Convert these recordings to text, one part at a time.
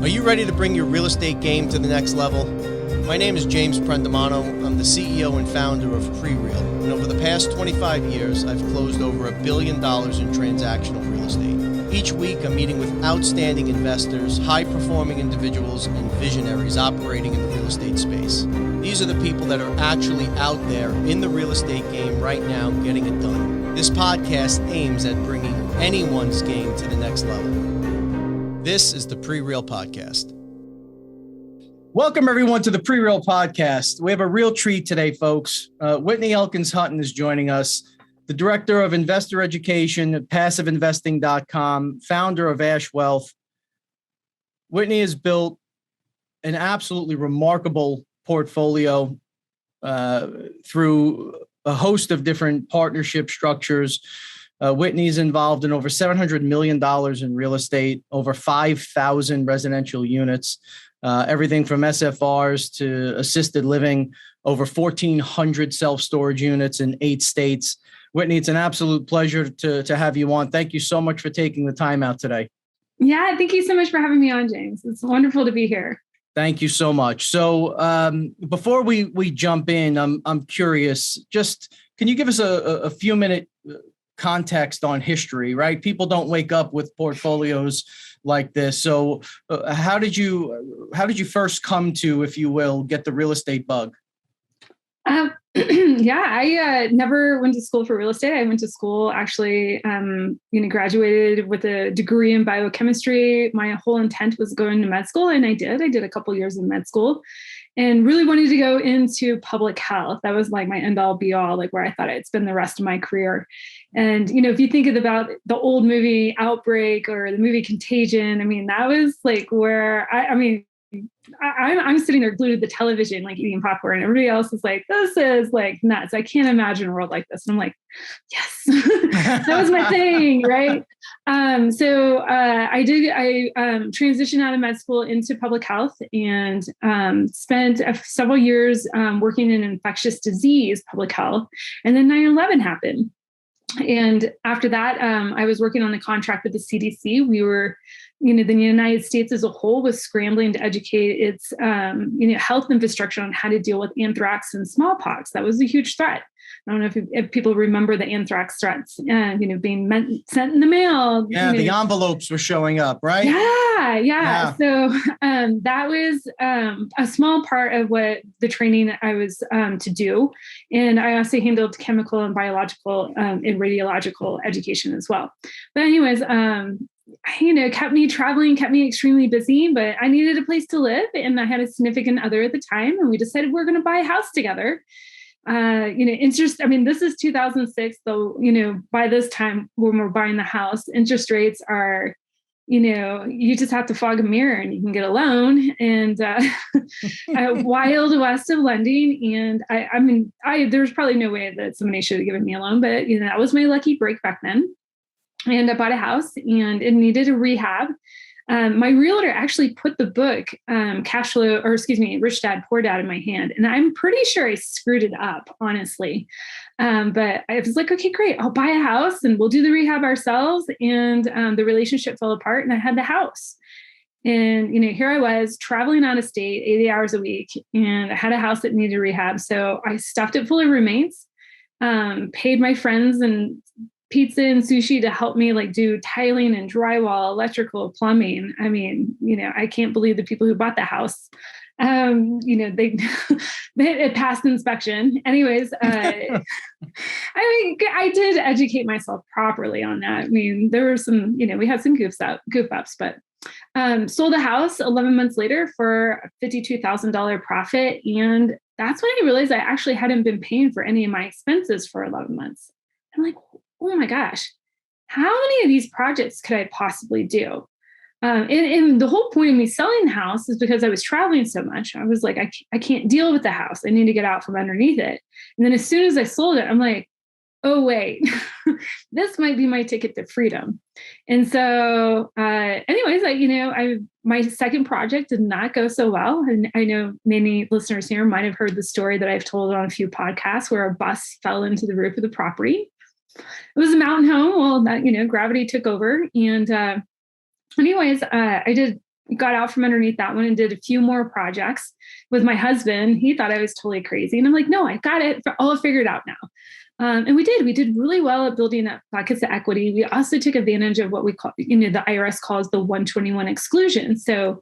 Are you ready to bring your real estate game to the next level? My name is James Prendamano. I'm the CEO and founder of PreReal. And over the past 25 years, I've closed over $1 billion in transactional real estate. Each week, I'm meeting with outstanding investors, high-performing individuals, and visionaries operating in the real estate space. These are the people that are actually out there in the real estate game right now getting it done. This podcast aims at bringing anyone's game to the next level. This is the PreReal Podcast. Welcome, everyone, to the PreReal Podcast. We have a real treat today, folks. Whitney Elkins Hutten is joining us, the Director of Investor Education at PassiveInvesting.com, founder of Ash Wealth. Whitney has built an absolutely remarkable portfolio through a host of different partnership structures. Whitney's involved in over $700 million in real estate, over 5,000 residential units, everything from SFRs to assisted living, over 1,400 self-storage units in 8 states. Whitney, it's an absolute pleasure to have you on. Thank you so much for taking the time out today. Yeah, thank you so much for having me on, James. It's wonderful to be here. Thank you so much. So before we jump in, I'm curious, just can you give us a few minute context on history, right? People don't wake up with portfolios like this. So how did you first come to, if you will, get the real estate bug? Yeah, I never went to school for real estate. I went to school actually, graduated with a degree in biochemistry. My whole intent was going to med school, and I did. I did a couple years in med school and really wanted to go into public health. That was like my end all be all, like where I thought I'd spend the rest of my career. And, if you think about the old movie Outbreak or the movie Contagion, I mean, that was like where I'm sitting there glued to the television, like eating popcorn, and everybody else is like, this is like nuts. I can't imagine a world like this. And I'm like, yes, that was my thing. Right. So I transitioned out of med school into public health and spent several years working in infectious disease, public health. And then 9/11 happened. And after that, I was working on the contract with the CDC. We were, the United States as a whole was scrambling to educate its, health infrastructure on how to deal with anthrax and smallpox. That was a huge threat. I don't know if people remember the anthrax threats, being sent in the mail. Yeah, the envelopes were showing up, right? Yeah. So that was a small part of what the training I was to do. And I also handled chemical and biological and radiological education as well. But anyways, kept me traveling, kept me extremely busy, but I needed a place to live. And I had a significant other at the time. And we decided we're going to buy a house together. This is 2006, though, by this time when we're buying the house, interest rates are, you just have to fog a mirror and you can get a loan, and wild west of lending. And there's probably no way that somebody should have given me a loan, but, that was my lucky break back then. And I bought a house and it needed a rehab. My realtor actually put the book, Rich Dad, Poor Dad in my hand. And I'm pretty sure I screwed it up, honestly. But I was like, okay, great. I'll buy a house and we'll do the rehab ourselves. And the relationship fell apart and I had the house. And, here I was traveling out of state 80 hours a week, and I had a house that needed rehab. So I stuffed it full of roommates, paid my friends and pizza and sushi to help me do tiling and drywall, electrical, plumbing. I mean, I can't believe the people who bought the house, it passed inspection. Anyways, I did educate myself properly on that. I mean, there were some, we had some goof ups, but sold the house 11 months later for a $52,000 profit. And that's when I realized I actually hadn't been paying for any of my expenses for 11 months. I'm like, oh my gosh, how many of these projects could I possibly do? And the whole point of me selling the house is because I was traveling so much. I was like, I can't deal with the house. I need to get out from underneath it. And then as soon as I sold it, I'm like, oh, wait, this might be my ticket to freedom. And so anyways, my second project did not go so well. And I know many listeners here might have heard the story that I've told on a few podcasts where a bus fell into the roof of the property. It was a mountain home. Well, that, gravity took over. And anyways, I did got out from underneath that one and did a few more projects with my husband. He thought I was totally crazy. And I'm like, no, I got it all figured out now. And we did really well at building up pockets of equity. We also took advantage of what we call, the IRS calls the 121 exclusion. So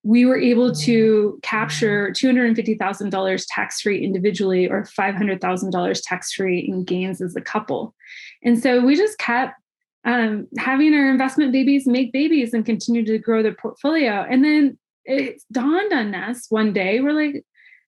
we were able to capture $250,000 tax-free individually or $500,000 tax-free in gains as a couple. And so we just kept having our investment babies make babies and continue to grow the portfolio. And then it dawned on us one day, we're like,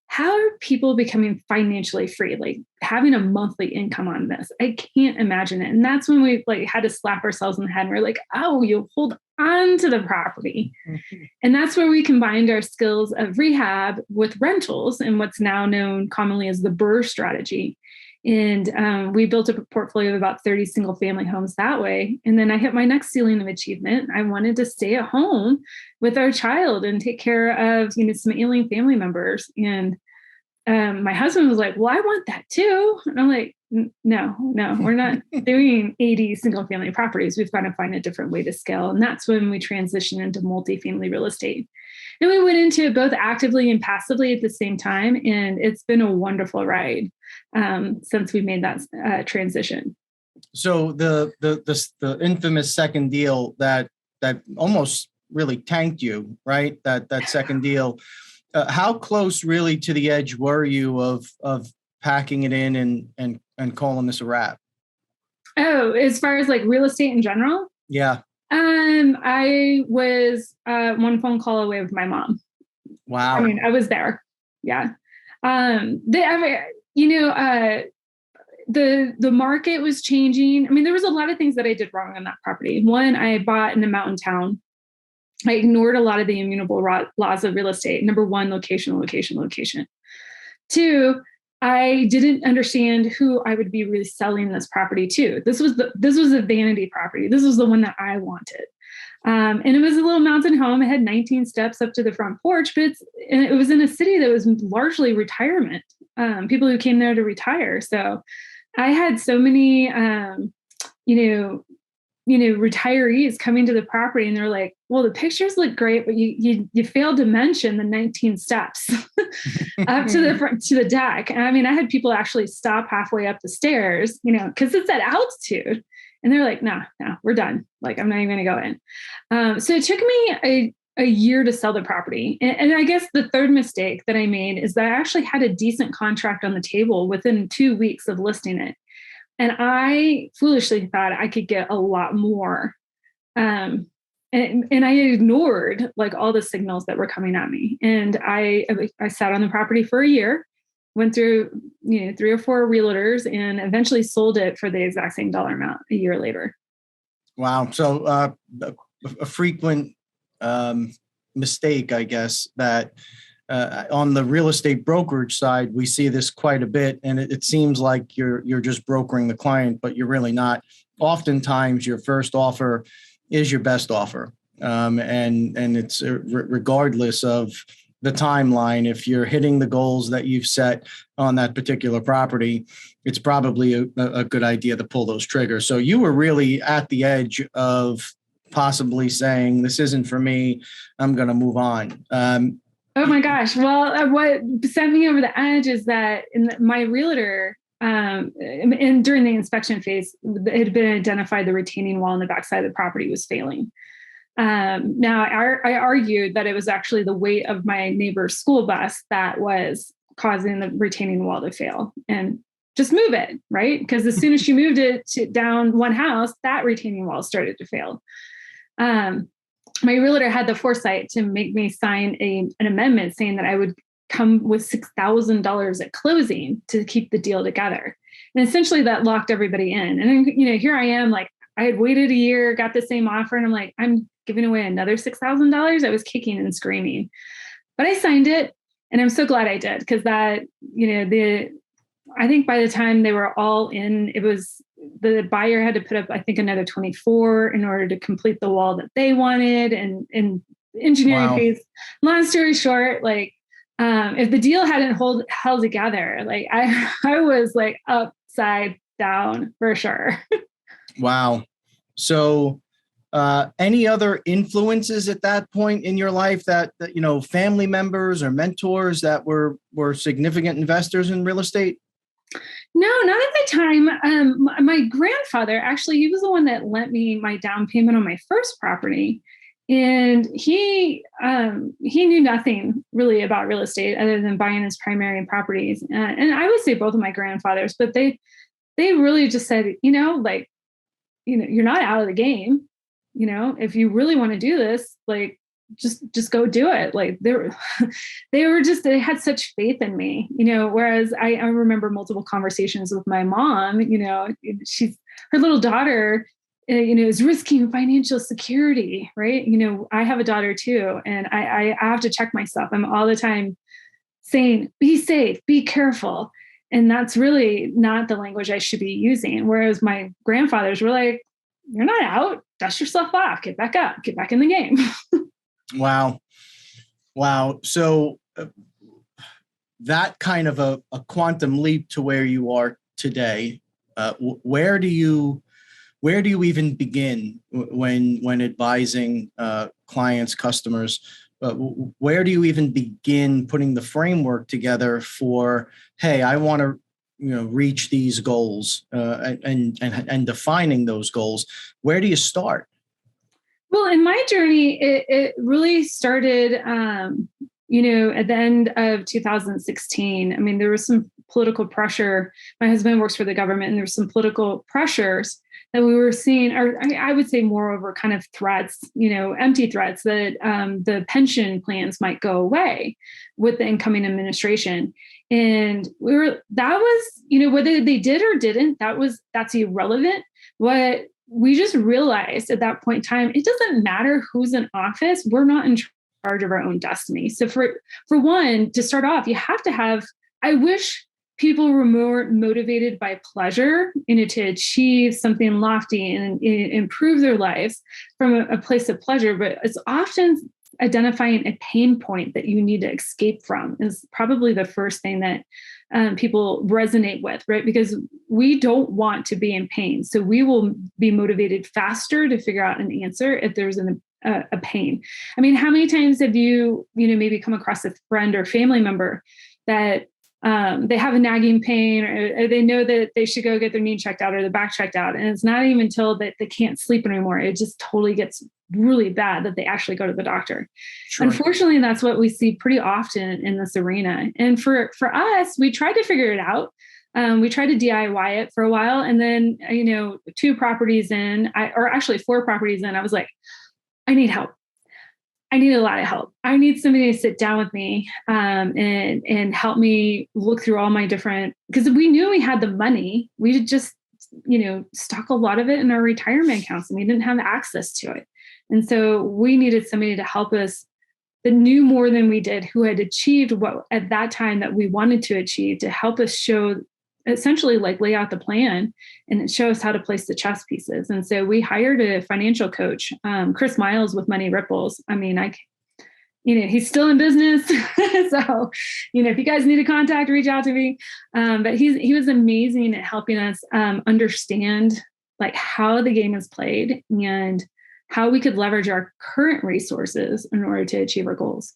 how are people becoming financially free? Like having a monthly income on this, I can't imagine it. And that's when we had to slap ourselves in the head. And we're like, oh, you hold on to the property. Mm-hmm. And that's where we combined our skills of rehab with rentals and what's now known commonly as the BRRRR strategy. And we built up a portfolio of about 30 single family homes that way. And then I hit my next ceiling of achievement. I wanted to stay at home with our child and take care of, some ailing family members. And my husband was like, well, I want that too. And I'm like, no, we're not doing 80 single family properties. We've got to find a different way to scale. And that's when we transitioned into multifamily real estate. And we went into it both actively and passively at the same time. And it's been a wonderful ride since we made that transition. So the infamous second deal that almost really tanked you, right? That second deal. How close really to the edge were you of packing it in and calling this a wrap? Oh, as far as like real estate in general? Yeah. I was one phone call away with my mom. Wow. I mean, I was there. Yeah. The market was changing. I mean, there was a lot of things that I did wrong on that property. One, I bought in a mountain town. I ignored a lot of the immutable laws of real estate. Number one, location. Two, I didn't understand who I would be reselling this property to. This was a vanity property. This was the one that I wanted. And it was a little mountain home. It had 19 steps up to the front porch, but it was in a city that was largely retirement, people who came there to retire. So I had so many, retirees coming to the property and they're like, well, the pictures look great, but you failed to mention the 19 steps up to the deck. And I mean, I had people actually stop halfway up the stairs, cause it's at altitude. And they're like, no, we're done. Like, I'm not even going to go in. So it took me a year to sell the property. And I guess the third mistake that I made is that I actually had a decent contract on the table within 2 weeks of listing it. And I foolishly thought I could get a lot more. And I ignored like all the signals that were coming at me. And I sat on the property for a year, went through 3 or 4 realtors, and eventually sold it for the exact same dollar amount a year later. Wow. So a frequent mistake, I guess, that on the real estate brokerage side, we see this quite a bit, and it seems like you're just brokering the client, but you're really not. Oftentimes, your first offer is your best offer, and it's regardless of the timeline. If you're hitting the goals that you've set on that particular property, it's probably a good idea to pull those triggers. So you were really at the edge of possibly saying, "This isn't for me. I'm going to move on." Oh my gosh. Well, what sent me over the edge is that my realtor, and during the inspection phase, it had been identified the retaining wall on the backside of the property was failing. Now, I argued that it was actually the weight of my neighbor's school bus that was causing the retaining wall to fail, and just move it, right? Because as soon as she moved it down one house, that retaining wall started to fail. My realtor had the foresight to make me sign an amendment saying that I would come with $6,000 at closing to keep the deal together. And essentially that locked everybody in. And then, here I am, like I had waited a year, got the same offer, and I'm like, I'm giving away another $6,000. I was kicking and screaming, but I signed it, and I'm so glad I did, because that, I think by the time they were all in, the buyer had to put up, I think, another 24 in order to complete the wall that they wanted, and engineering fees. Long story short, like if the deal hadn't held together, like I was like upside down for sure. Wow. So Any other influences at that point in your life that family members or mentors that were significant investors in real estate? No, not at the time. My grandfather, actually, he was the one that lent me my down payment on my first property. And he knew nothing really about real estate other than buying his primary properties. And I would say both of my grandfathers, but they really just said, you're not out of the game. If you really want to do this, like, just go do it. Like they had such faith in me, whereas I remember multiple conversations with my mom, her little daughter, is risking financial security, right? I have a daughter too, and I have to check myself. I'm all the time saying, be safe, be careful. And that's really not the language I should be using. Whereas my grandfathers were like, you're not out, dust yourself off, get back up, get back in the game. Wow. So that kind of a quantum leap to where you are today, where do you even begin when advising clients, customers? Where do you even begin putting the framework together for, hey, I want to reach these goals and defining those goals? Where do you start? Well, in my journey, it really started, at the end of 2016. I mean, there was some political pressure. My husband works for the government, and there was some political pressures that we were seeing, or I would say moreover kind of threats, empty threats that the pension plans might go away with the incoming administration. And that was, whether they did or didn't, that's irrelevant. What we just realized at that point in time, it doesn't matter who's in office. We're not in charge of our own destiny. So for one, to start off, you have to have, I wish people were more motivated by pleasure, to achieve something lofty and improve their lives from a place of pleasure. But it's often identifying a pain point that you need to escape from is probably the first thing that people resonate with, right? Because we don't want to be in pain. So we will be motivated faster to figure out an answer if there's a pain. I mean, how many times have you, maybe come across a friend or family member that they have a nagging pain, or they know that they should go get their knee checked out or the back checked out. And it's not even until that they can't sleep anymore. It just totally gets really bad that they actually go to the doctor. Sure. Unfortunately, that's what we see pretty often in this arena. And for us, we tried to figure it out. We tried to DIY it for a while. And then, 4 properties in, I was like, I need help. I need a lot of help. I need somebody to sit down with me and help me look through all my different, because we knew we had the money. We had just, stuck a lot of it in our retirement accounts, and we didn't have access to it. And so we needed somebody to help us that knew more than we did, who had achieved what at that time that we wanted to achieve, to help us essentially lay out the plan and show us how to place the chess pieces. And so we hired a financial coach, Chris Miles with Money Ripples. I mean, he's still in business. So, if you guys need a contact, reach out to me. But he was amazing at helping us understand how the game is played and how we could leverage our current resources in order to achieve our goals.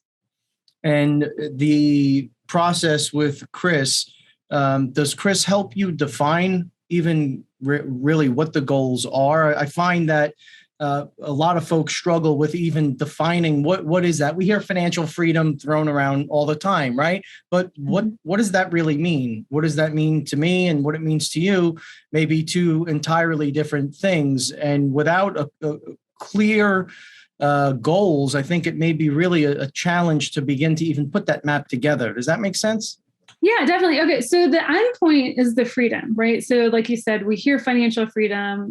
And the process with Chris, does Chris help you define even really what the goals are? I find that a lot of folks struggle with even defining what is that. We hear financial freedom thrown around all the time, right? But what does that really mean? What does that mean to me, and what it means to you? Maybe 2 entirely different things. And without a clear goals, I think it may be really a challenge to begin to even put that map together. Does that make sense? Yeah, definitely. Okay. So the end point is the freedom, right? So like you said, we hear financial freedom,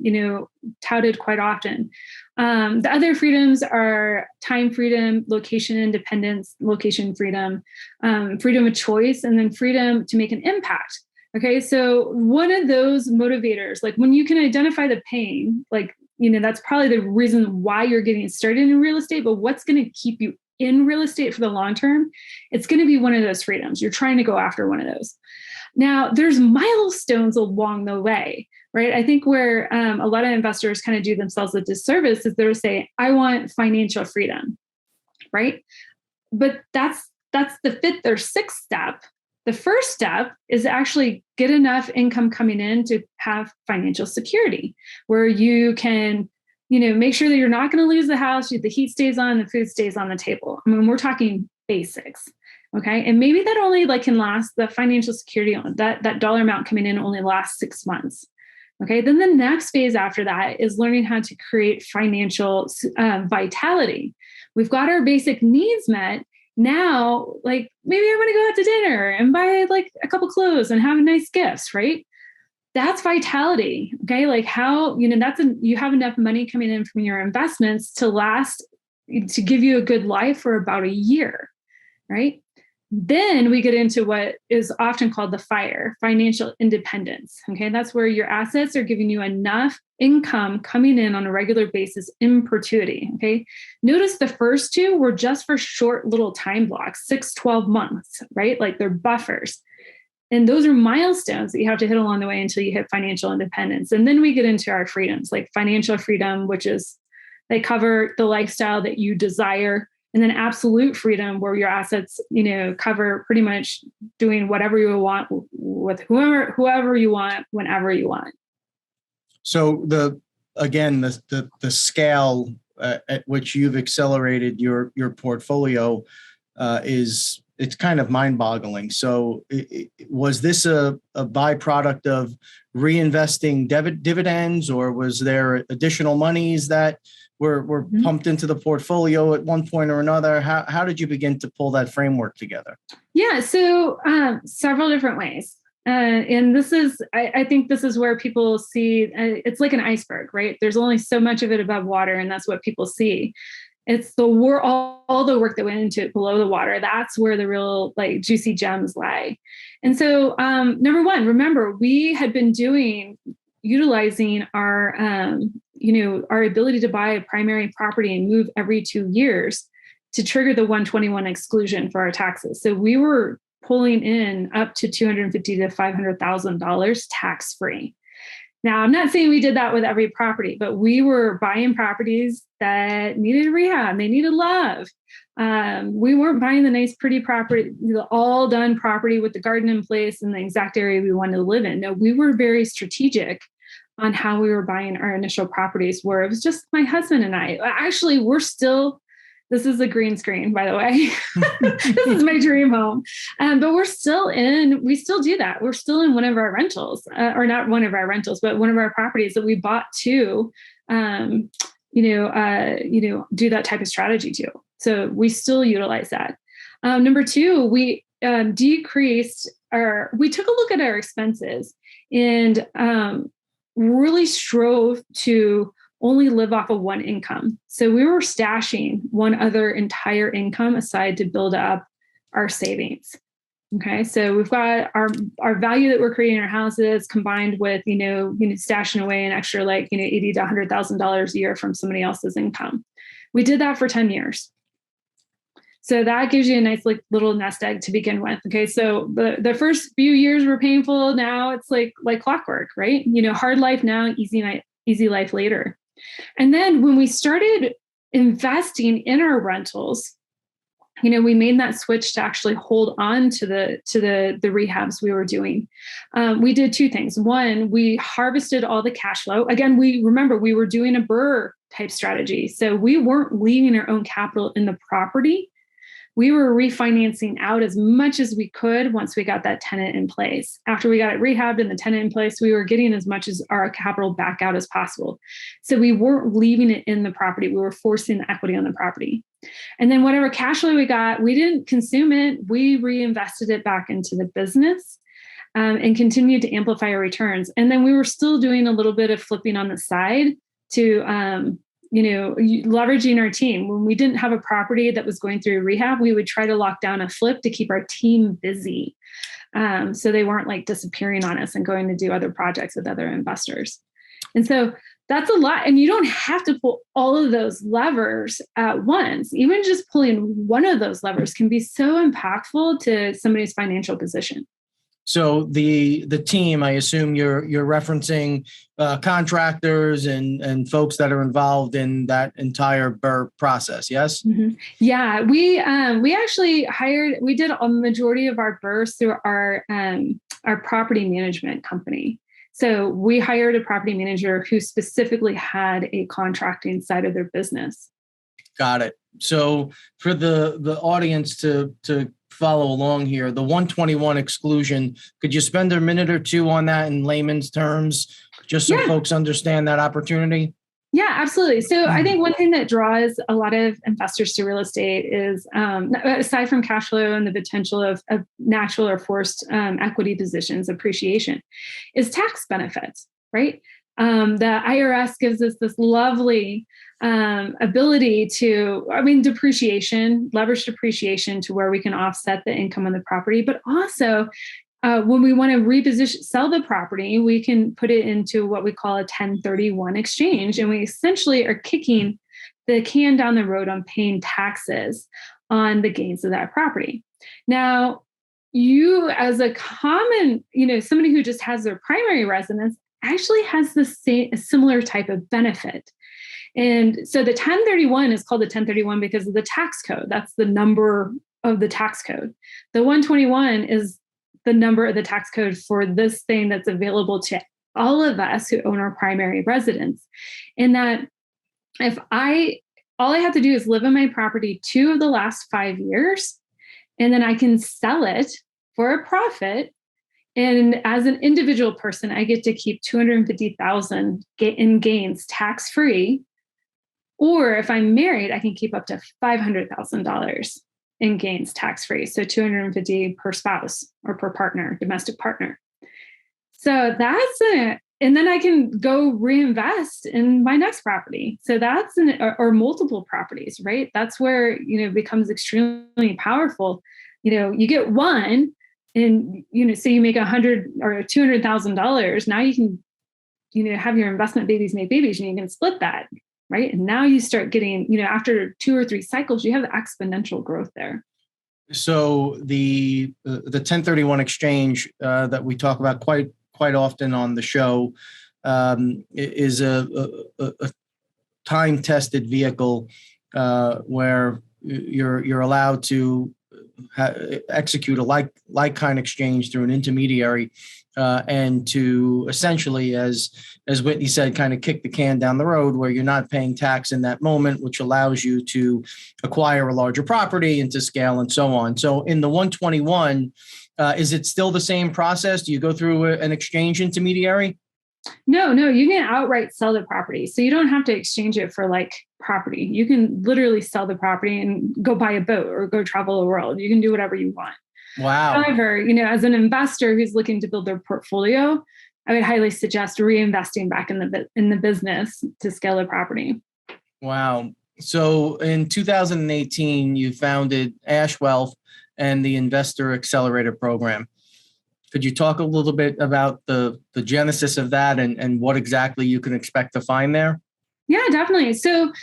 touted quite often. The other freedoms are time freedom, location independence, location freedom, freedom of choice, and then freedom to make an impact. Okay. So one of those motivators, when you can identify the pain, that's probably the reason why you're getting started in real estate, but what's going to keep you in real estate for the long term, it's going to be one of those freedoms. You're trying to go after one of those. Now, there's milestones along the way, right? I think where a lot of investors kind of do themselves a disservice is they're saying, I want financial freedom, right? But that's the fifth or sixth step. The first step is actually get enough income coming in to have financial security, where you can, make sure that you're not going to lose the house, the heat stays on, the food stays on the table. I mean, we're talking basics. Okay. And maybe that only can last, the financial security, that dollar amount coming in only lasts 6 months. Okay. Then the next phase after that is learning how to create financial vitality. We've got our basic needs met. Now, maybe I want to go out to dinner and buy a couple clothes and have nice gifts, right? That's vitality. Okay. How, you have enough money coming in from your investments to last, to give you a good life for about a year, right? Then we get into what is often called the FIRE, financial independence. Okay. That's where your assets are giving you enough income coming in on a regular basis in perpetuity. Okay. Notice the first two were just for short little time blocks, 6-12 months, right? They're buffers. And those are milestones that you have to hit along the way until you hit financial independence. And then we get into our freedoms, like financial freedom, which is they cover the lifestyle that you desire. And then absolute freedom, where your assets, cover pretty much doing whatever you want with whoever you want, whenever you want. So the scale at which you've accelerated your portfolio it's kind of mind-boggling. So was this a byproduct of reinvesting dividends, or was there additional monies that were pumped into the portfolio at one point or another? How did you begin to pull that framework together? Yeah, so several different ways. And this is, I think this is where people see, it's like an iceberg, right? There's only so much of it above water, and that's what people see. It's all the work that went into it below the water. That's where the real juicy gems lie. And so number one, remember, we had been utilizing our, our ability to buy a primary property and move every 2 years to trigger the 121 exclusion for our taxes. So we were pulling in up to $250,000 to $500,000 tax-free. Now, I'm not saying we did that with every property, but we were buying properties that needed rehab. They needed love. We weren't buying the nice, pretty property, the all done property with the garden in place in the exact area we wanted to live in. No, we were very strategic on how we were buying our initial properties, where it was just my husband and I. Actually, this is a green screen, by the way. This is my dream home. But we still do that. We're still in one of our rentals, or not one of our rentals, but one of our properties that we bought to, do that type of strategy to. So we still utilize that. Number two, we we took a look at our expenses and really strove to only live off of one income. So we were stashing one other entire income aside to build up our savings. Okay. So we've got our value that we're creating our houses combined with, stashing away an extra $80,000 to $100,000 a year from somebody else's income. We did that for 10 years. So that gives you a nice little nest egg to begin with. Okay. So the first few years were painful. Now it's like clockwork, right? Hard life now, easy life later. And then when we started investing in our rentals, we made that switch to actually hold on to the rehabs we were doing. We did two things. One, we harvested all the cash flow. Again, we were doing a BRRRR type strategy. So we weren't leaving our own capital in the property. We were refinancing out as much as we could once we got that tenant in place. After we got it rehabbed and the tenant in place, we were getting as much as our capital back out as possible. So we weren't leaving it in the property. We were forcing the equity on the property. And then whatever cash flow we got, we didn't consume it. We reinvested it back into the business and continued to amplify our returns. And then we were still doing a little bit of flipping on the side to leveraging our team. When we didn't have a property that was going through rehab, we would try to lock down a flip to keep our team busy. So they weren't disappearing on us and going to do other projects with other investors. And so that's a lot. And you don't have to pull all of those levers at once. Even just pulling one of those levers can be so impactful to somebody's financial position. So the team, I assume you're referencing contractors and folks that are involved in that entire BRRRR process. Yes. Mm-hmm. Yeah, we actually we did a majority of our BRRRRs through our property management company. So we hired a property manager who specifically had a contracting side of their business. Got it. So for the audience to follow along here, the 121 exclusion, could you spend a minute or two on that in layman's terms, just so folks understand that opportunity? Yeah, absolutely. So I think one thing that draws a lot of investors to real estate is, aside from cash flow and the potential of natural or forced equity positions appreciation, is tax benefits, right? The IRS gives us this lovely ability to, depreciation, leverage depreciation to where we can offset the income on the property, but also when we want to sell the property, we can put it into what we call a 1031 exchange. And we essentially are kicking the can down the road on paying taxes on the gains of that property. Now, you as a common, somebody who just has their primary residence actually has a similar type of benefit. And so the 1031 is called the 1031 because of the tax code. That's the number of the tax code. The 121 is the number of the tax code for this thing that's available to all of us who own our primary residence. In that, all I have to do is live in my property 2 of the last 5 years, and then I can sell it for a profit. And as an individual person, I get to keep $250,000 in gains tax-free. Or if I'm married, I can keep up to $500,000 in gains tax-free. So $250,000 per spouse or per partner, domestic partner. So that's it. And then I can go reinvest in my next property. So that's or multiple properties, right? That's where, it becomes extremely powerful. You get one and, say you make $100,000 or $200,000. Now you can, have your investment babies make babies and you can split that. Right. And now you start getting, after 2 or 3 cycles, you have exponential growth there. So the 1031 exchange that we talk about quite often on the show is a time-tested vehicle where you're allowed to execute a like kind exchange through an intermediary and to essentially, as Whitney said, kind of kick the can down the road where you're not paying tax in that moment, which allows you to acquire a larger property and to scale and so on. So in the 121, is it still the same process? Do you go through an exchange intermediary? No, you can outright sell the property. So you don't have to exchange it for property. You can literally sell the property and go buy a boat or go travel the world. You can do whatever you want. Wow. However, as an investor who's looking to build their portfolio, I would highly suggest reinvesting back in the business to scale the property. Wow. So in 2018, you founded Ash Wealth and the Investor Accelerator Program. Could you talk a little bit about the genesis of that and what exactly you can expect to find there? Yeah, definitely. So,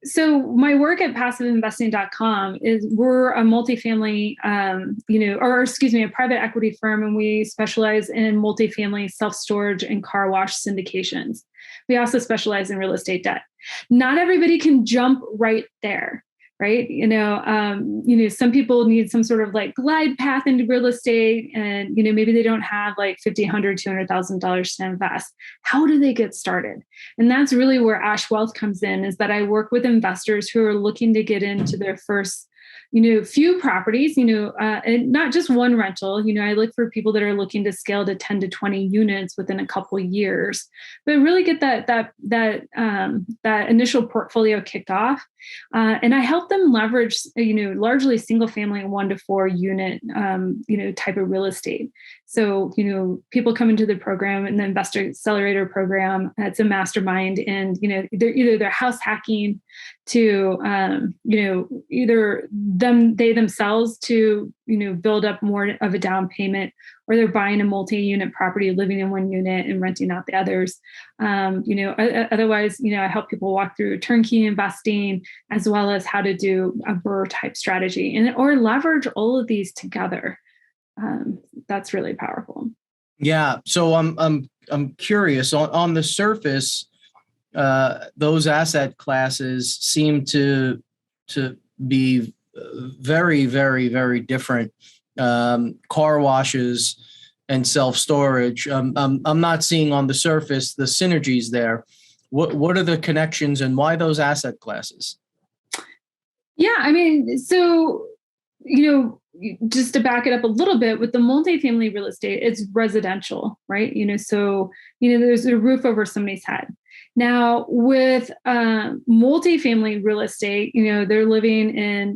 so my work at passiveinvesting.com is we're a multifamily, a private equity firm, and we specialize in multifamily self-storage and car wash syndications. We also specialize in real estate debt. Not everybody can jump right there. Right. Some people need some sort of glide path into real estate and, maybe they don't have $50,000, $100,000, $200,000 to invest. How do they get started? And that's really where Ash Wealth comes in, is that I work with investors who are looking to get into their first, few properties, and not just one rental. I look for people that are looking to scale to 10 to 20 units within a couple of years, but really get that initial portfolio kicked off. And I help them leverage, largely single family 1 to 4 unit, type of real estate. So, people come into the program and the Investor Accelerator Program. It's a mastermind, and they're house hacking to either they themselves to build up more of a down payment, or they're buying a multi-unit property, living in one unit and renting out the others. Otherwise, I help people walk through turnkey investing, as well as how to do a BRRRR type strategy or leverage all of these together. that's really powerful. Yeah. So I'm curious on the surface, those asset classes seem to be very, very, very different. Car washes and self-storage. I'm not seeing on the surface the synergies there. What are the connections and why those asset classes? Yeah, I mean, so, just to back it up a little bit, with the multifamily real estate, it's residential, right? So, there's a roof over somebody's head. Now, with multifamily real estate, they're living in,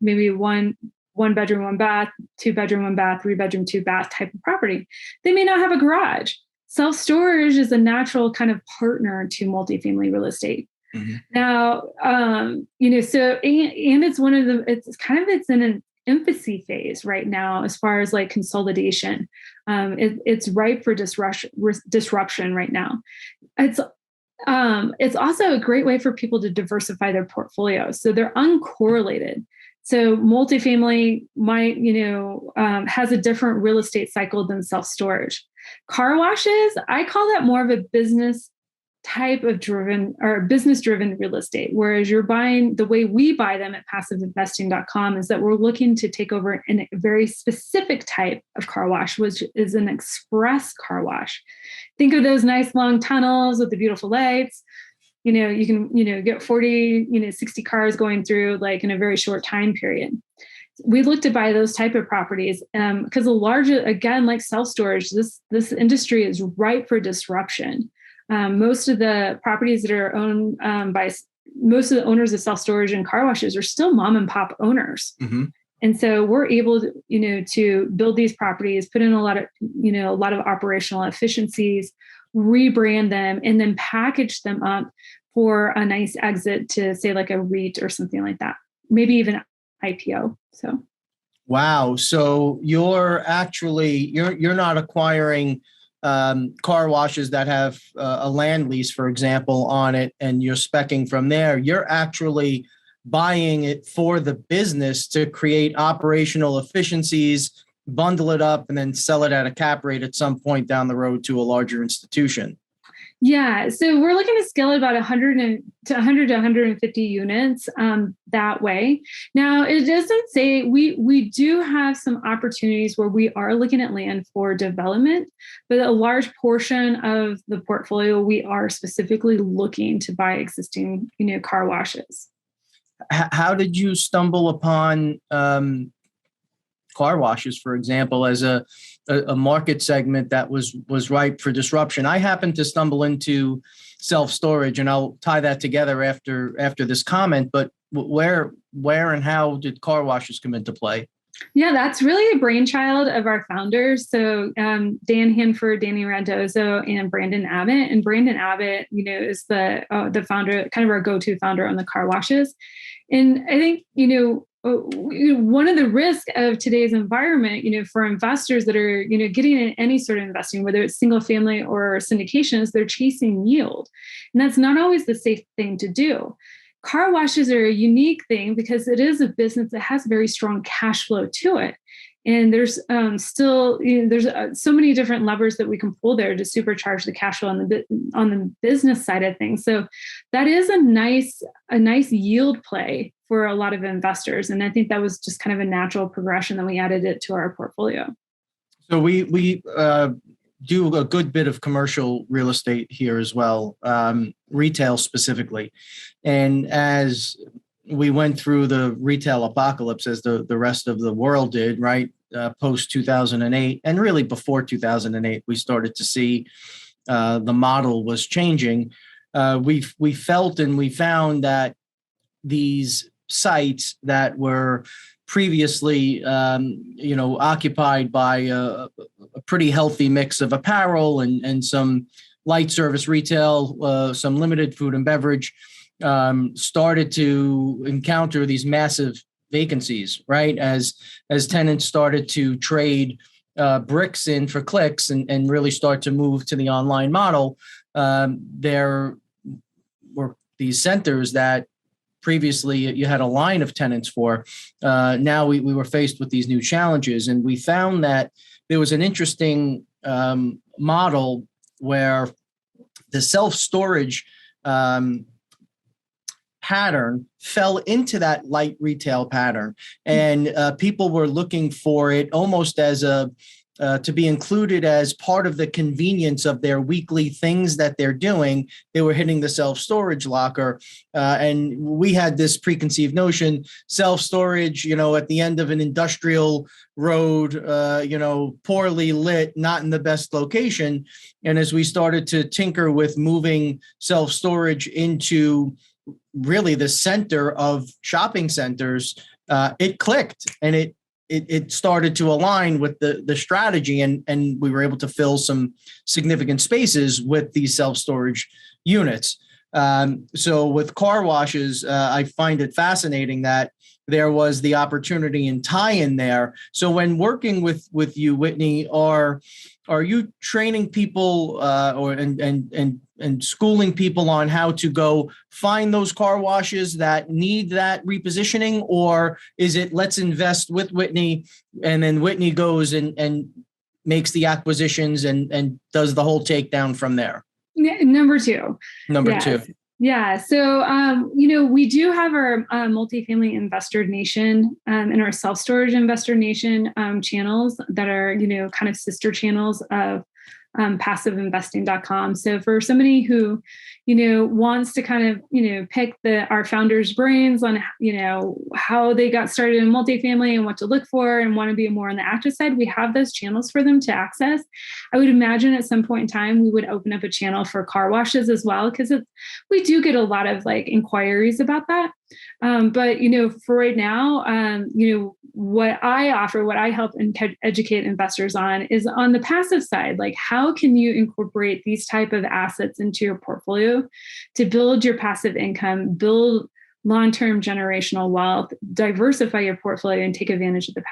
maybe one bedroom, one bath, 2 bedroom, 1 bath, 3 bedroom, 2 bath type of property. They may not have a garage. Self-storage is a natural kind of partner to multifamily real estate. Mm-hmm. Now, so, and it's it's in an infancy phase right now, as far as like consolidation. It's ripe for disruption right now. It's also a great way for people to diversify their portfolio. So they're uncorrelated. So multifamily might, has a different real estate cycle than self-storage. Car washes, I call that more of a business type of business-driven real estate. Whereas you're buying, the way we buy them at passiveinvesting.com is that we're looking to take over a very specific type of car wash, which is an express car wash. Think of those nice long tunnels with the beautiful lights. You can, get 40, 60 cars going through like in a very short time period. We look to buy those type of properties because the larger, again, like self-storage, this industry is ripe for disruption. Most of the properties that are owned by most of the owners of self-storage and car washes are still mom and pop owners. Mm-hmm. And so we're able to, to build these properties, put in a lot of operational efficiencies, rebrand them, and then package them up for a nice exit to, say, like a REIT or something like that, maybe even IPO. So, wow. So you're not acquiring car washes that have a land lease, for example, on it, and you're speccing from there. You're actually buying it for the business to create operational efficiencies, bundle it up, and then sell it at a cap rate at some point down the road to a larger institution. Yeah, so we're looking to scale at about 100 to 150 units that way. Now, it doesn't say we do have some opportunities where we are looking at land for development, but a large portion of the portfolio, we are specifically looking to buy existing, car washes. How did you stumble upon car washes, for example, as a market segment that was ripe for disruption? I happened to stumble into self-storage, and I'll tie that together after this comment. But where and how did car washes come into play? Yeah, that's really a brainchild of our founders. So Dan Hanford, Danny Randozo, and Brandon Abbott. And Brandon Abbott, is the founder, kind of our go-to founder on the car washes. And I think, one of the risks of today's environment, for investors that are, getting in any sort of investing, whether it's single family or syndications, they're chasing yield. And that's not always the safe thing to do. Car washes are a unique thing because it is a business that has very strong cash flow to it. And there's still, there's so many different levers that we can pull there to supercharge the cash flow on the business side of things. So that is a nice yield play for a lot of investors. And I think that was just kind of a natural progression that we added it to our portfolio. So we do a good bit of commercial real estate here as well, retail specifically. And as we went through the retail apocalypse, as the rest of the world did, right? Post 2008, and really before 2008, we started to see the model was changing. We felt and we found that these sites that were previously, occupied by a pretty healthy mix of apparel and some light service retail, some limited food and beverage, started to encounter these massive vacancies, right? As tenants started to trade bricks in for clicks and really start to move to the online model, there were these centers that previously you had a line of tenants for. Now we were faced with these new challenges, and we found that there was an interesting model where the self-storage pattern fell into that light retail pattern, and people were looking for it almost as to be included as part of the convenience of their weekly things that they're doing. They were hitting the self-storage locker. And we had this preconceived notion, self-storage, at the end of an industrial road, poorly lit, not in the best location. And as we started to tinker with moving self-storage into really the center of shopping centers, it clicked, and it started to align with the strategy, and we were able to fill some significant spaces with these self-storage units. So with car washes, I find it fascinating that there was the opportunity and tie-in there. So when working with you, Whitney, are you training people and schooling people on how to go find those car washes that need that repositioning? Or is it, let's invest with Whitney, and then Whitney goes and makes the acquisitions and does the whole takedown from there? Yeah, number two. Number two. Yeah. So, we do have our Multifamily Investor Nation and our Self-Storage Investor Nation channels that are, kind of sister channels of passiveinvesting.com. So for somebody who, wants to kind of, pick our founders' brains on, how they got started in multifamily and what to look for and want to be more on the active side, we have those channels for them to access. I would imagine at some point in time, we would open up a channel for car washes as well, because we do get a lot of inquiries about that. But, for right now, what I offer, what I help and educate investors on is on the passive side. How can you incorporate these type of assets into your portfolio to build your passive income, build long-term generational wealth, diversify your portfolio, and take advantage of the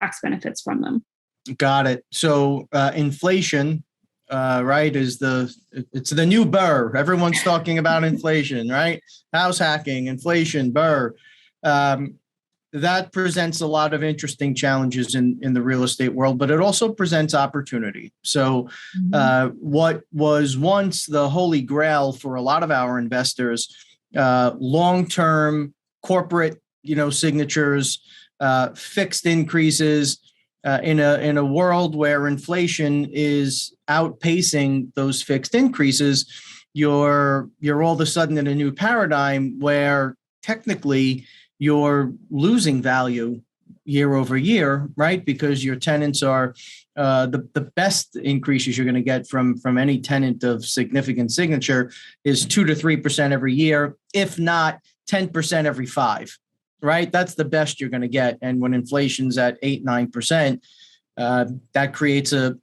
tax benefits from them? Got it. So inflation, right, it's the new burr. Everyone's talking about inflation, right? House hacking, inflation, burr. That presents a lot of interesting challenges in the real estate world, but it also presents opportunity. So what was once the holy grail for a lot of our investors, long-term corporate, signatures, fixed increases, in a world where inflation is outpacing those fixed increases, you're all of a sudden in a new paradigm where technically you're losing value year over year, right? Because your tenants are the best increases you're going to get from any tenant of significant signature is 2 to 3% every year, if not 10% every 5. Right? That's the best you're going to get. And when inflation's at 8-9%, that creates a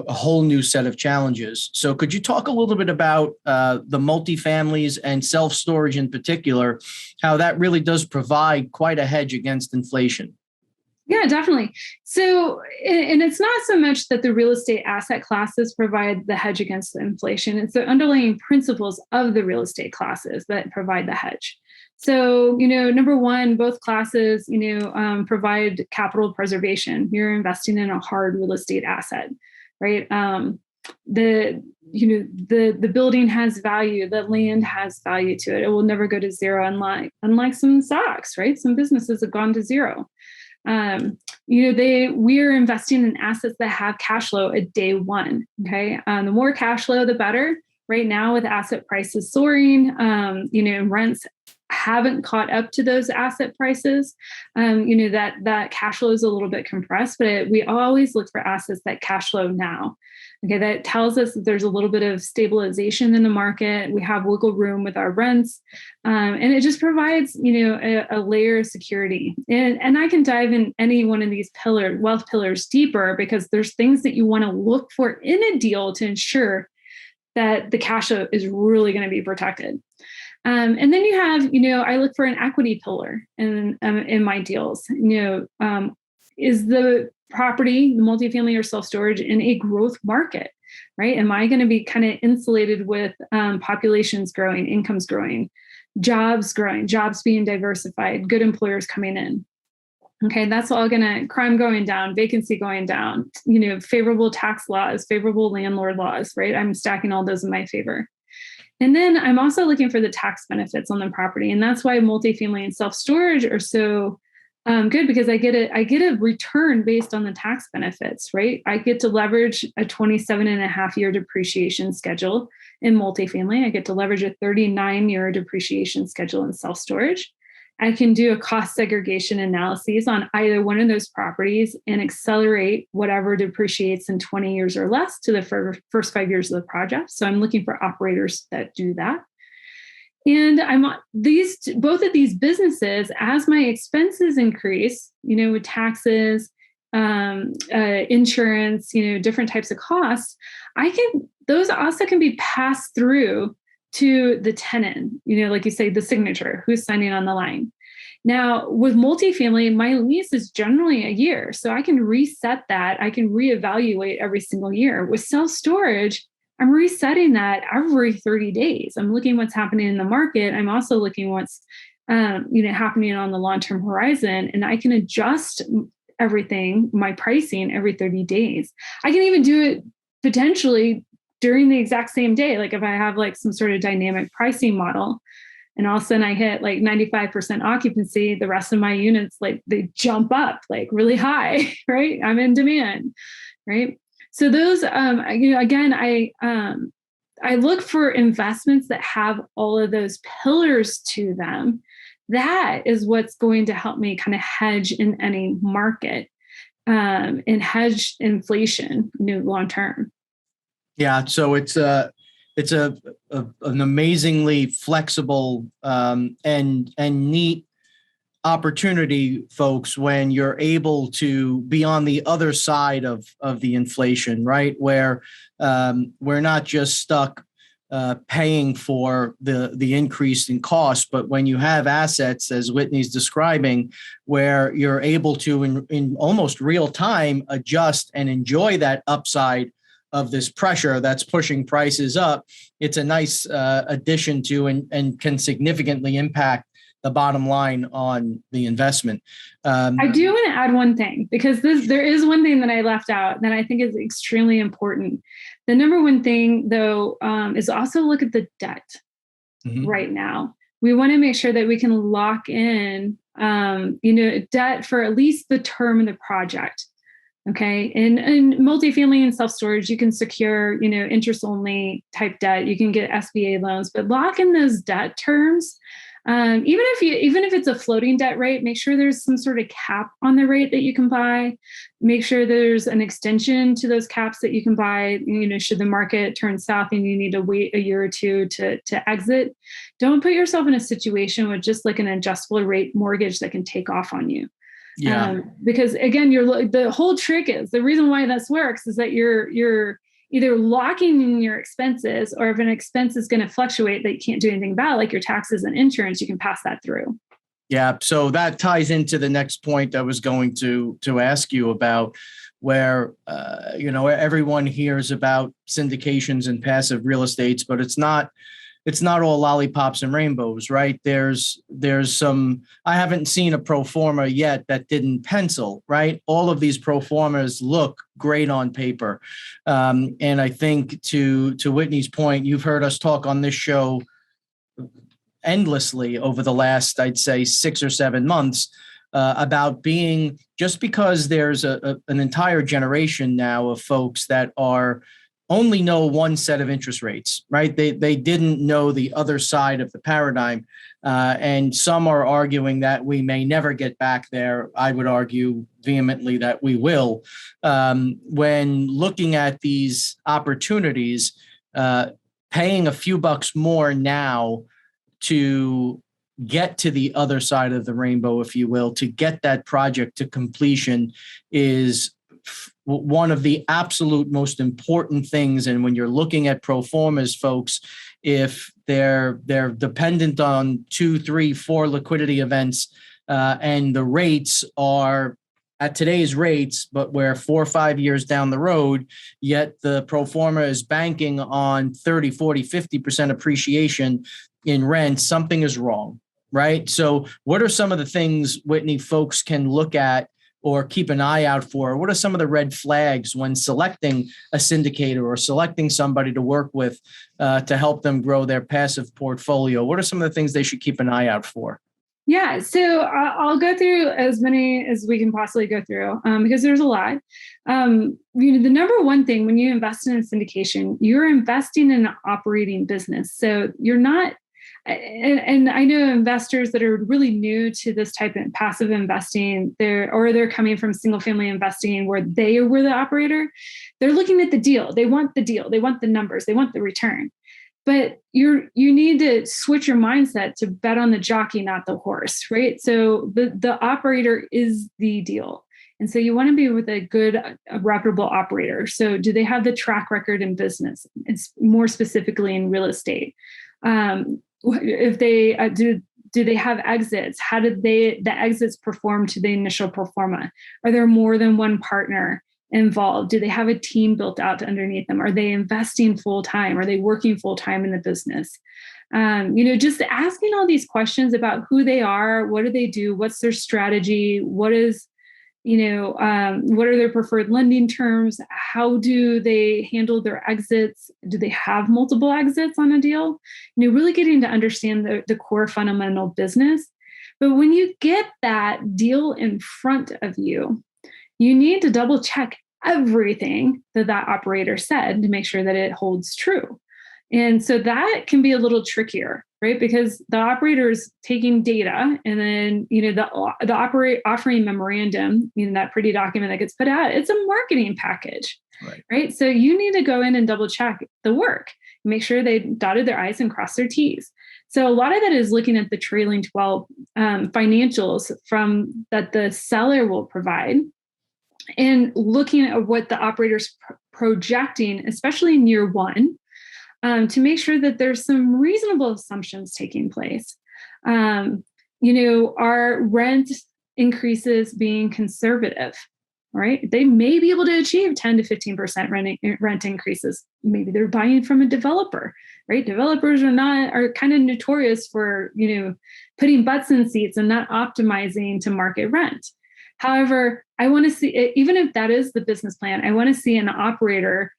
whole new set of challenges. So could you talk a little bit about the multifamilies and self-storage in particular, how that really does provide quite a hedge against inflation? Yeah, definitely. So, and it's not so much that the real estate asset classes provide the hedge against the inflation. It's the underlying principles of the real estate classes that provide the hedge. So, number one, both classes, provide capital preservation. You're investing in a hard real estate asset, right? The building has value, the land has value to it. It will never go to zero, unlike some stocks, right? Some businesses have gone to zero. We're investing in assets that have cash flow at day one. Okay. The more cash flow, the better. Right now with asset prices soaring, rents haven't caught up to those asset prices. That cash flow is a little bit compressed, but we always look for assets that cash flow now. Okay. That tells us that there's a little bit of stabilization in the market. We have wiggle room with our rents. And it just provides, a layer of security. And I can dive in any one of these wealth pillars deeper, because there's things that you want to look for in a deal to ensure that the cash flow is really going to be protected. And then you have, I look for an equity pillar in my deals. Is the property, the multifamily or self-storage, in a growth market, right? Am I going to be kind of insulated with populations growing, incomes growing? jobs growing, jobs being diversified, good employers coming in. Okay, that's all crime going down, vacancy going down, favorable tax laws, favorable landlord laws, right? I'm stacking all those in my favor. And then I'm also looking for the tax benefits on the property. And that's why multifamily and self-storage are so good, because I get a return based on the tax benefits, right? I get to leverage a 27.5-year depreciation schedule in multifamily. I get to leverage a 39-year depreciation schedule in self-storage. I can do a cost segregation analysis on either one of those properties and accelerate whatever depreciates in 20 years or less to the first 5 years of the project. So I'm looking for operators that do that. And both of these businesses, as my expenses increase, with taxes, insurance, different types of costs, those also can be passed through to the tenant, like you say, the signature, who's signing on the line. Now, with multifamily, my lease is generally a year, so I can reset that. I can reevaluate every single year. With self-storage, I'm resetting that every 30 days. I'm looking what's happening in the market. I'm also looking what's happening on the long-term horizon, and I can adjust everything, my pricing, every 30 days. I can even do it potentially during the exact same day. Like if I have like some sort of dynamic pricing model and all of a sudden I hit like 95% occupancy, the rest of my units, like they jump up like really high, right? I'm in demand, right? So those, again, I look for investments that have all of those pillars to them. That is what's going to help me kind of hedge in any market and hedge inflation, long term. Yeah, so it's an amazingly flexible and neat opportunity, folks, when you're able to be on the other side of the inflation, right? Where we're not just stuck paying for the increase in cost, but when you have assets, as Whitney's describing, where you're able to in almost real time adjust and enjoy that upside of this pressure that's pushing prices up, it's a nice addition to and can significantly impact the bottom line on the investment. I do want to add one thing, because there is one thing that I left out that I think is extremely important. The number one thing, though, is also look at the debt right now. We want to make sure that we can lock in, debt for at least the term of the project. Okay. And multifamily and self-storage, you can secure, interest only type debt. You can get SBA loans, but lock in those debt terms. Even if it's a floating debt rate, make sure there's some sort of cap on the rate that you can buy. Make sure there's an extension to those caps that you can buy. Should the market turn south and you need to wait a year or two to exit, don't put yourself in a situation with just like an adjustable rate mortgage that can take off on you. Yeah. Because again, the whole trick is, the reason why this works is that you're either locking in your expenses, or if an expense is going to fluctuate that you can't do anything about, like your taxes and insurance, you can pass that through. Yeah. So that ties into the next point I was going to ask you about, where, everyone hears about syndications and passive real estates, but it's not all lollipops and rainbows, right? There's some, I haven't seen a pro forma yet that didn't pencil, right? All of these pro formas look great on paper. And I think to Whitney's point, you've heard us talk on this show endlessly over the last, I'd say 6 or 7 months, about being, just because there's an entire generation now of folks that only know one set of interest rates, right? They didn't know the other side of the paradigm. And some are arguing that we may never get back there. I would argue vehemently that we will. When looking at these opportunities, paying a few bucks more now to get to the other side of the rainbow, if you will, to get that project to completion is one of the absolute most important things. And when you're looking at pro formas, folks, if they're dependent on 2, 3, 4 liquidity events, and the rates are at today's rates, but we're 4 or 5 years down the road, yet the pro forma is banking on 30, 40, 50% appreciation, in rent, something is wrong, right? So what are some of the things, Whitney, folks can look at or keep an eye out for? What are some of the red flags when selecting a syndicator or selecting somebody to work with to help them grow their passive portfolio? What are some of the things they should keep an eye out for? Yeah, so I'll go through as many as we can possibly go through because there's a lot. The number one thing when you invest in a syndication, you're investing in an operating business. So you're not, and I know investors that are really new to this type of passive investing, they're coming from single family investing where they were the operator. They're looking at the deal. They want the deal. They want the numbers. They want the return. But you need to switch your mindset to bet on the jockey, not the horse, right? So the operator is the deal. And so you want to be with a reputable operator. So do they have the track record in business? It's more specifically in real estate. If they do they have exits? How did the exits perform to the initial pro forma? Are there more than one partner involved? Do they have a team built out underneath them? Are they investing full time? Are they working full time in the business? Just asking all these questions about who they are, what do they do, what's their strategy, what are their preferred lending terms, how do they handle their exits, do they have multiple exits on a deal? Really getting to understand the core fundamental business. But when you get that deal in front of you, you need to double check everything that operator said to make sure that it holds true. And so that can be a little trickier, right? Because the operator is taking data and then, the offering memorandum, that pretty document that gets put out, it's a marketing package, right? So you need to go in and double check the work, make sure they dotted their I's and crossed their T's. So a lot of that is looking at the trailing 12 financials from that the seller will provide, and looking at what the operator's projecting, especially in year one, to make sure that there's some reasonable assumptions taking place. Are rent increases being conservative, right? They may be able to achieve 10 to 15% rent increases. Maybe they're buying from a developer, right? Developers are kind of notorious for, putting butts in seats and not optimizing to market rent. However, I want to see, even if that is the business plan, I want to see an operator,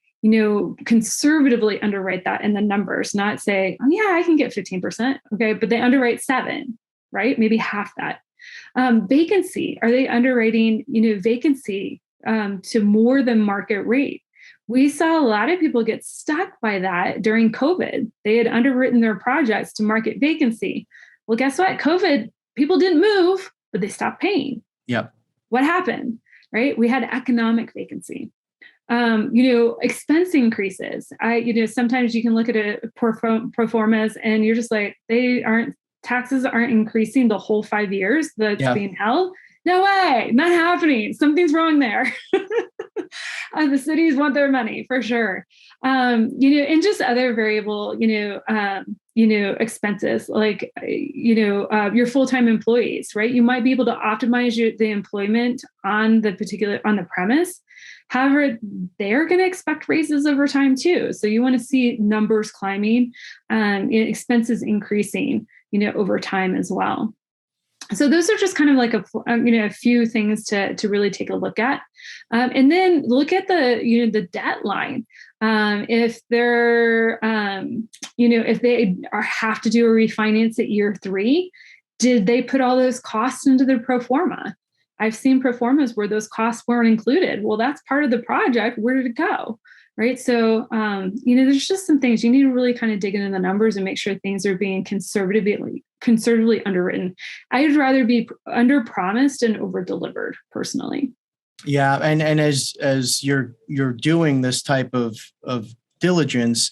conservatively underwrite that in the numbers, not say, oh yeah, I can get 15%. Okay. But they underwrite 7, right? Maybe half that. Vacancy, are they underwriting, vacancy to more than market rate? We saw a lot of people get stuck by that during COVID. They had underwritten their projects to market vacancy. Well, guess what? COVID, people didn't move, but they stopped paying. Yep. What happened, right? We had economic vacancy. Expense increases. Sometimes you can look at a pro formas and you're just like, taxes aren't increasing the whole 5 years that's being held. No way, not happening. Something's wrong there. The cities want their money for sure. And just other variable, expenses like, your full-time employees, right? You might be able to optimize the employment on the premise. However, they're going to expect raises over time too. So you want to see numbers climbing, expenses increasing, over time as well. So those are just kind of like a few things to really take a look at, and then look at the debt line. If they're if they have to do a refinance at year 3, did they put all those costs into their pro forma? I've seen pro formas where those costs weren't included. Well, that's part of the project. Where did it go? Right. So, there's just some things you need to really kind of dig into the numbers and make sure things are being conservatively underwritten. I'd rather be under promised and over delivered personally. Yeah. And as you're doing this type of diligence,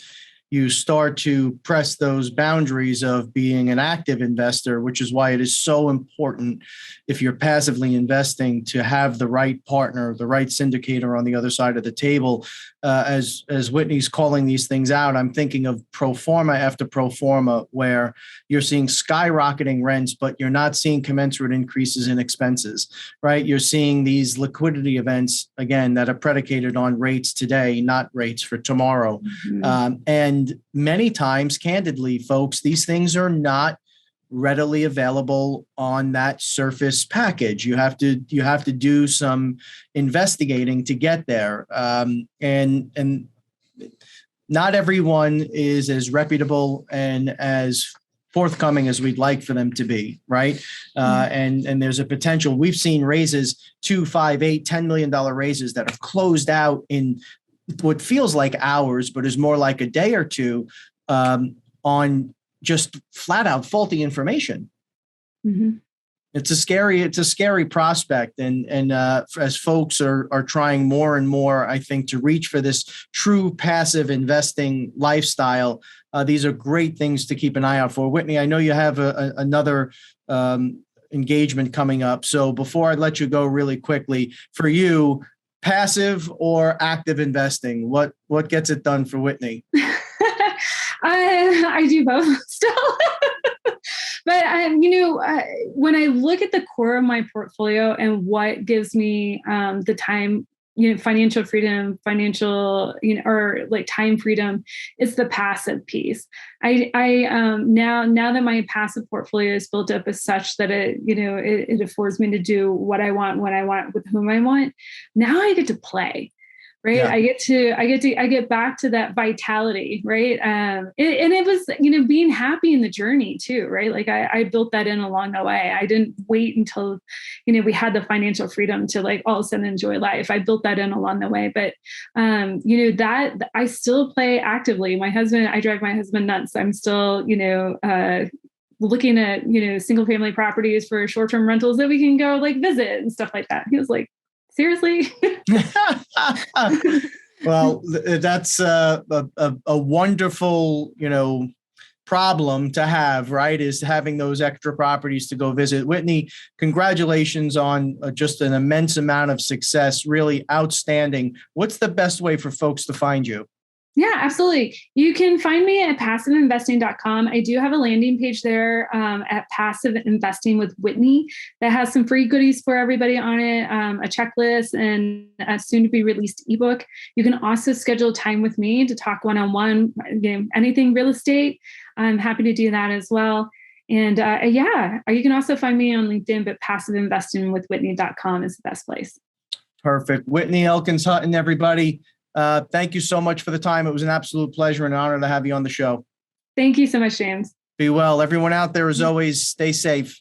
you start to press those boundaries of being an active investor, which is why it is so important if you're passively investing to have the right partner, the right syndicator on the other side of the table. As Whitney's calling these things out, I'm thinking of pro forma after pro forma, where you're seeing skyrocketing rents, but you're not seeing commensurate increases in expenses, right? You're seeing these liquidity events, again, that are predicated on rates today, not rates for tomorrow. Mm-hmm. And And many times, candidly, folks, these things are not readily available on that surface package. You have to do some investigating to get there. And not everyone is as reputable and as forthcoming as we'd like for them to be, right? And there's a potential. We've seen raises, $2, $5, $8, $10 million raises that have closed out in what feels like hours, but is more like a day or two, on just flat out faulty information. Mm-hmm. It's a scary prospect. And as folks are trying more and more, I think, to reach for this true passive investing lifestyle, these are great things to keep an eye out for. Whitney, I know you have another engagement coming up. So before I let you go really quickly, for you, passive or active investing, what gets it done for Whitney? I do both still. But, when I look at the core of my portfolio and what gives me the time, financial freedom, or like time freedom, it's the passive piece. Now that my passive portfolio is built up as such that it affords me to do what I want, when I want, with whom I want. Now I get to play. Right. Yeah. I get back to that vitality. Right. And it was, being happy in the journey too. Right. Like I built that in along the way. I didn't wait until, we had the financial freedom to like all of a sudden enjoy life. I built that in along the way. But, that I still play actively. I drive my husband nuts. I'm still, looking at, single family properties for short-term rentals that we can go like visit and stuff like that. He was like, seriously? Well, that's a wonderful, problem to have, right? Is having those extra properties to go visit. Whitney, congratulations on just an immense amount of success. Really outstanding. What's the best way for folks to find you? Yeah, absolutely. You can find me at passiveinvesting.com. I do have a landing page there at Passive Investing with Whitney that has some free goodies for everybody on it, a checklist and a soon to be released ebook. You can also schedule time with me to talk one-on-one, anything real estate. I'm happy to do that as well. And you can also find me on LinkedIn, but passiveinvestingwithwhitney.com is the best place. Perfect. Whitney Elkins Hutten, everybody. Thank you so much for the time. It was an absolute pleasure and an honor to have you on the show. Thank you so much, James. Be well. Everyone out there, as always, stay safe.